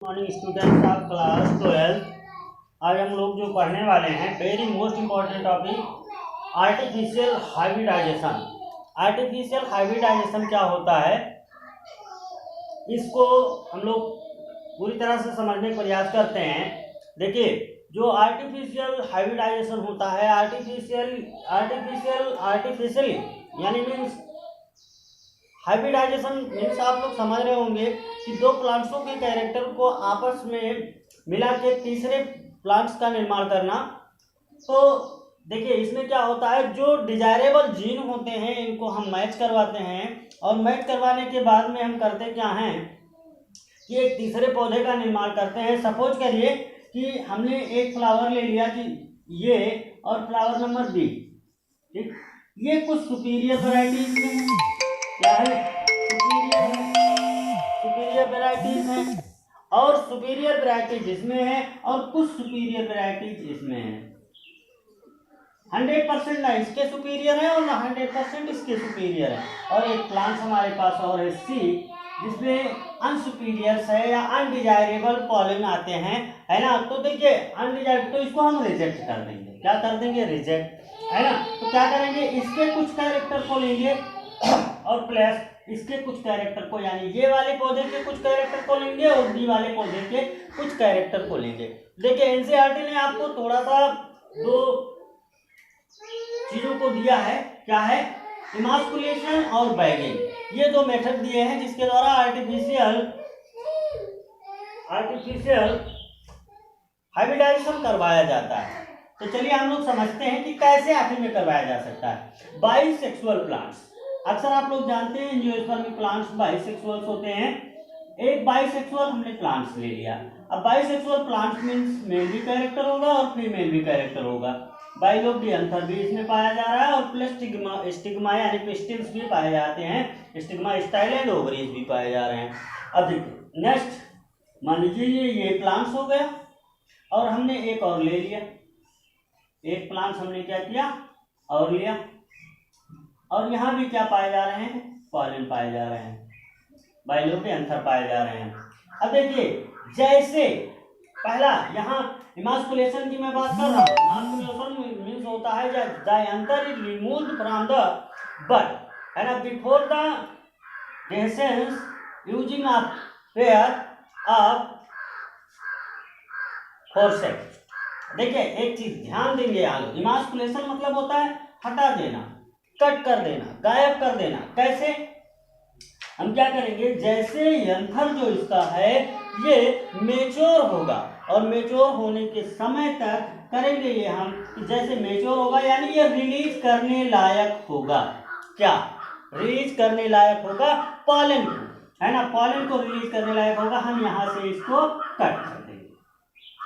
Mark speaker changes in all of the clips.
Speaker 1: Morning students of class 12। आज हम लोग जो पढ़ने वाले हैं very most important topic artificial hybridisation. Artificial hybridisation क्या होता है, इसको हम लोग पूरी तरह से समझने का प्रयास करते हैं। देखिए, जो आर्टिफिशियल हाइब्रिडाइजेशन होता है, आर्टिफिशियल यानी मीन्स हाइब्रिडाइजेशन मीन्स आप लोग समझ रहे होंगे कि दो प्लांट्सों के कैरेक्टर को आपस में मिला के तीसरे प्लांट्स का निर्माण करना। तो देखिए, इसमें क्या होता है, जो डिजायरेबल जीन होते हैं इनको हम मैच करवाते हैं, और मैच करवाने के बाद में हम करते क्या हैं कि एक तीसरे पौधे का निर्माण करते हैं। सपोज करिए कि हमने एक फ्लावर ले लिया कि ये, और फ्लावर नंबर बी, ठीक। ये कुछ सुपीरियर वैरायटीज में है, क्या है, सुपीरियर वैरायटीज हैं, और सुपीरियर वैरायटीज इसमें है और कुछ सुपीरियर वैरायटीज इसमें है। 100% ना इसके सुपीरियर है और ना 100% इसके सुपीरियर है। और एक प्लांट हमारे पास और है सी, जिसमें अनसुपीरियर्स है या अनडिजायरेबल पॉलन आते हैं, है ना। तो देखिए अनडिजायरेबल, तो इसको हम रिजेक्ट कर देंगे। क्या कर देंगे? रिजेक्ट, है ना। तो क्या करेंगे, इसके कुछ कैरेक्टर को लेंगे और प्लस इसके कुछ कैरेक्टर को, यानी ये वाले पौधे के कुछ कैरेक्टर को लेंगे और बी वाले पौधे के कुछ कैरेक्टर को लेंगे। देखिए, एनसीईआरटी ने आपको थोड़ा सा दो चीजों को दिया है, क्या है, इमास्कुलेशन और बैगिंग। ये दो मेथड दिए हैं जिसके द्वारा आर्टिफिशियल हाइब्रिडाइजेशन करवाया जाता है। तो चलिए हम लोग समझते हैं कि कैसे आखिर में करवाया जा सकता है। बाइसेक्सुअल प्लांट्स, अक्सर आप लोग जानते हैं एंजियोस्पर्मिक प्लांट्स बाइसेक्सुअल्स होते हैं। एक बाइसेक्सुअल हमने प्लांट्स ले लिया। अब बाइसेक्सुअल प्लांट्स मींस मेल भी कैरेक्टर होगा और फीमेल भी कैरेक्टर होगा। बाइलोगी अंतर भी इसमें पाया जा रहा है और प्लस स्टिग्मा यानी पिस्टिल्स भी पाए जाते हैं। स्टिग्मा स्टाइल एंड ओवरीज भी पाए जा रहे हैं। अब देखिए नेक्स्ट, मान लीजिए ये प्लांट्स हो गया और हमने एक और ले लिया। एक प्लांट्स हमने क्या किया और लिया, और यहाँ भी क्या पाए जा रहे हैं, पॉलन पाए जा रहे हैं, बाइलोगी अंतर पाए जा रहे हैं। अब देखिए, जैसे पहला यहाँ इमास्कुलेशन की मैं बात कर रहा हूँ। इमास्कुलेशन मीन्स होता है जब the anther is removed from the bud, है ना, before the dehiscence using a pair of forceps. देखिए एक चीज ध्यान देंगे यहाँ, इमास्कुलेशन मतलब होता है हटा देना, कट कर देना, गायब कर देना। कैसे हम क्या करेंगे, जैसे यंत्र जो इसका है ये मेच्योर होगा, और मेच्योर होने के समय तक करेंगे ये हम कि जैसे मेच्योर होगा यानी ये रिलीज करने लायक होगा। क्या रिलीज करने लायक होगा? पॉलन को, है ना, पॉलन को रिलीज करने लायक होगा। हम यहाँ से इसको कट कर देंगे,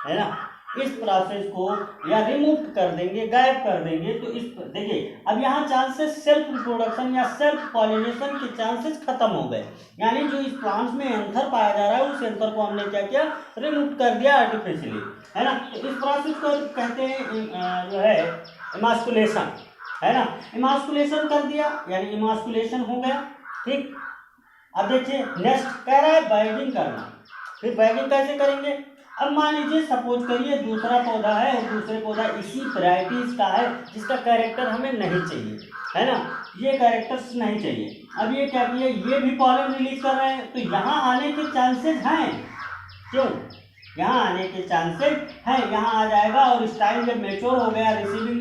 Speaker 1: है ना, इस प्रोसेस को या रिमूव कर देंगे, गायब कर देंगे। तो इस देखिए अब यहाँ चांसेस सेल्फ रिप्रोडक्शन या सेल्फ पॉलिनेशन के चांसेस खत्म हो गए, यानी जो इस प्लांट्स में एंथर पाया जा रहा है उस एंथर को हमने क्या किया, रिमूव कर दिया आर्टिफिशियली, है ना। तो इस प्रोसेस को कहते हैं जो है इमास्कुलेशन, है ना। इमास्कुलेशन कर दिया यानी इमास्कुलेशन हो गया, ठीक। अब देखिए नेक्स्ट कह रहा है बैगिंग करना। फिर बैगिंग कैसे करेंगे? अब मान लीजिए सपोज करिए दूसरा पौधा है और दूसरे पौधा इसी वैरायटीज का है जिसका कैरेक्टर हमें नहीं चाहिए, है ना, ये कैरेक्टर्स नहीं चाहिए। अब ये क्या किया, ये भी पॉलन रिलीज कर रहे हैं, तो यहाँ आने के चांसेस हैं। क्यों? यहाँ आने के चांसेस हैं, यहाँ आ जाएगा और स्टाइल जब मेच्योर हो गया, रिसीविंग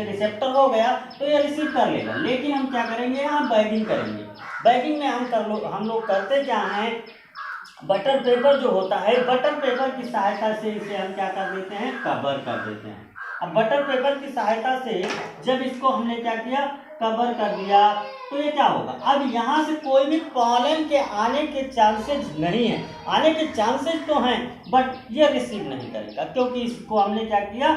Speaker 1: रिसेप्टर हो गया तो ये रिसीव कर लेगा। लेकिन हम क्या करेंगे, यहाँ बैगिंग करेंगे। बैगिंग में हम लोग करते क्या हैं, बटर पेपर जो होता है, बटर पेपर की सहायता से इसे हम क्या कर देते हैं, कवर कर देते हैं। अब बटर पेपर की सहायता से जब इसको हमने क्या किया, कवर कर दिया, तो ये क्या होगा, अब यहाँ से कोई भी पॉलन के आने के चांसेस नहीं है। आने के चांसेस तो हैं बट ये रिसीव नहीं करेगा, क्योंकि इसको हमने क्या किया,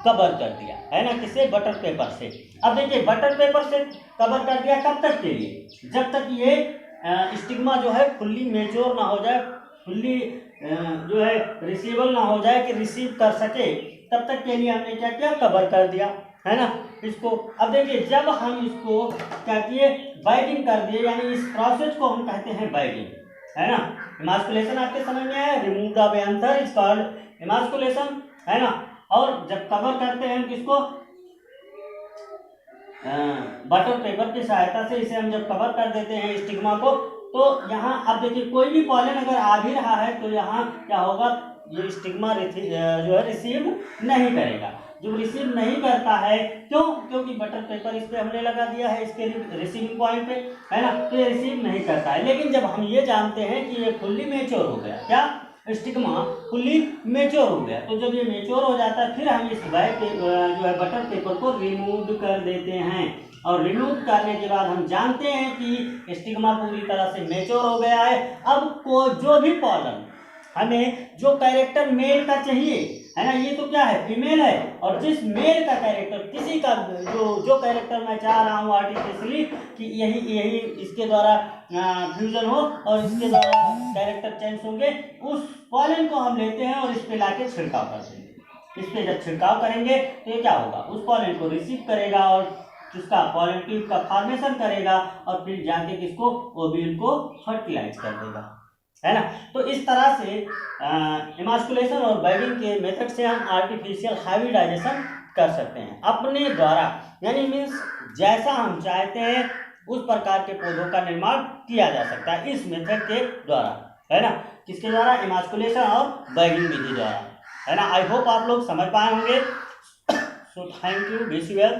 Speaker 1: कवर कर दिया, है ना, किसे, बटर पेपर से। अब देखिए बटर पेपर से कवर कर दिया कब तक के लिए, जब तक ये स्टिग्मा जो है फुल्ली मेच्योर ना हो जाए, फुल्ली जो है रिसीवेबल ना हो जाए कि रिसीव कर सके, तब तक के लिए हमने क्या किया, कवर कर दिया, है ना, इसको। अब देखिए जब हम इसको क्या किए, बैगिंग कर दिए, यानी इस प्रोसेस को हम कहते हैं बैगिंग। है ना। इमास्कुलेशन आपके समझ में आया, remove the anther is called emasculation, है ना। और जब कवर करते हैं किसको, बटर पेपर की सहायता से इसे हम जब कवर कर देते हैं स्टिग्मा को, तो यहाँ अब देखिए कोई भी पॉलन अगर आ भी रहा है तो यहाँ क्या होगा, ये स्टिग्मा जो है रिसीव नहीं करेगा। जो रिसीव नहीं करता है, क्यों, क्योंकि बटर पेपर इस पे हमने लगा दिया है इसके रिसीविंग पॉइंट पे, है ना, तो ये रिसीव नहीं करता है। लेकिन जब हम ये जानते हैं कि ये फुल्ली मेच्योर हो गया, क्या, स्टिग्मा फुल्ली मेच्योर हो गया, तो जब ये मेच्योर हो जाता है फिर हम इस जो है बटर पेपर को रिमूव कर देते हैं। और रिमूव करने के बाद हम जानते हैं कि स्टिग्मा पूरी तरह से मेच्योर हो गया है। अब को जो भी पॉलन हमें जो कैरेक्टर मेल का चाहिए, है ना, ये तो क्या है, फीमेल है, और जिस मेल का कैरेक्टर किसी का जो कैरेक्टर मैं चाह रहा हूँ आर्टिफिशियली कि यही इसके द्वारा फ्यूजन हो और इसके द्वारा कैरेक्टर चेंज होंगे, उस पॉलन को हम लेते हैं और इस पे लाके छिड़काव कर देंगे। इस पे जब छिड़काव करेंगे तो ये क्या होगा, उस पॉलन को रिसीव करेगा और जिसका पॉलन ट्यूब का फॉर्मेशन करेगा और फिर जाके किसको, ओव्यूल को फर्टिलाइज कर देगा, है ना। तो इस तरह से इमास्कुलेशन और बैगिंग के मेथड से हम आर्टिफिशियल हाइब्रिडाइजेशन कर सकते हैं अपने द्वारा, यानी मीन्स जैसा हम चाहते हैं उस प्रकार के पौधों का निर्माण किया जा सकता है इस मेथड के द्वारा, है ना। किसके द्वारा, इमास्कुलेशन और बैगिंग विधि द्वारा, है ना। आई होप आप लोग समझ पाए होंगे। So thank you, wish you well.